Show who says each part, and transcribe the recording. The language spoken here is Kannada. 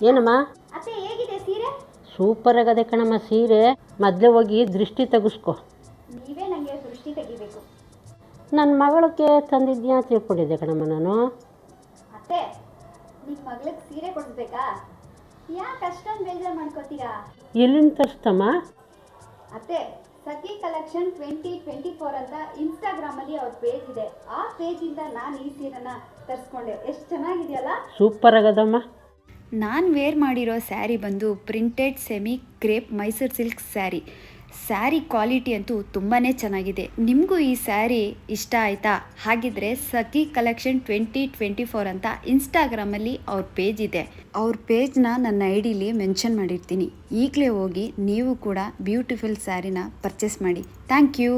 Speaker 1: ಏನಮ್ಮ?
Speaker 2: ಅತ್ತೆ ಹೇಗಿದೆ ಸೀರೆ?
Speaker 1: ಸೂಪರ್ ಆಗದೆ ಕಣಮ್ಮ ಸೀರೆ. ಮೊದಲೇ ಹೋಗಿ ದೃಷ್ಟಿ ತೆಗಿಸ್ಕೊ.
Speaker 2: ನೀವೇ ನನಗೆ ದೃಷ್ಟಿ ತೆಗಿಬೇಕು.
Speaker 1: ನನ್ನ ಮಗಳಿಗೆ ತಂದಿದ್ಯಾ ತಿಳ್ಕೊಂಡಿದ್ದೆ ಕಣಮ್ಮ ನಾನು.
Speaker 2: ಅತ್ತೆ ನಿಮ್ಮ ಮಗಳಿಗೆ ಸೀರೆ ಕೊಡಿಸ್ಬೇಕಾ? ಯಾಕೆ ಅಷ್ಟೊಂದು ಬೇಜಾರು ಮಾಡ್ಕೋತೀರಾ?
Speaker 1: ಎಲ್ಲಿಂದ ತರಿಸ್ತಮ್ಮ?
Speaker 2: ಅತ್ತೆ ಸಖಿ ಕಲೆಕ್ಷನ್ 2024 ಅಂತ ಇನ್ಸ್ಟಾಗ್ರಾಮಲ್ಲಿ ಅವ್ರ ಪೇಜ್ ಇದೆ. ಆ ಪೇಜಿಂದ ನಾನು ಈ ಸೀರೆನ ತರಿಸ್ಕೊಂಡೆ. ಎಷ್ಟು ಚೆನ್ನಾಗಿದೆಯಲ್ಲ?
Speaker 1: ಸೂಪರ್ ಆಗದಮ್ಮ.
Speaker 2: ನಾನು ವೇರ್ ಮಾಡಿರೋ ಸ್ಯಾರಿ ಬಂದು printed semi crepe Mysuru silk sari quality ಅಂತೂ ತುಂಬಾ ಚೆನ್ನಾಗಿದೆ. ನಿಮಗೂ ಈ ಸ್ಯಾರಿ ಇಷ್ಟ ಆಯಿತಾ? ಹಾಗಿದ್ರೆ ಸಖಿ ಕಲೆಕ್ಷನ್ 2024 ಅಂತ ಇನ್ಸ್ಟಾಗ್ರಾಮಲ್ಲಿ ಅವ್ರ ಪೇಜ್ ಇದೆ. ಅವ್ರ ಪೇಜ್ನ ನನ್ನ ಐಡಿಲಿ ಮೆನ್ಷನ್ ಮಾಡಿರ್ತೀನಿ. ಈಗಲೇ ಹೋಗಿ ನೀವು ಕೂಡ ಬ್ಯೂಟಿಫುಲ್ ಸ್ಯಾರಿನ ಪರ್ಚೇಸ್ ಮಾಡಿ. Thank you.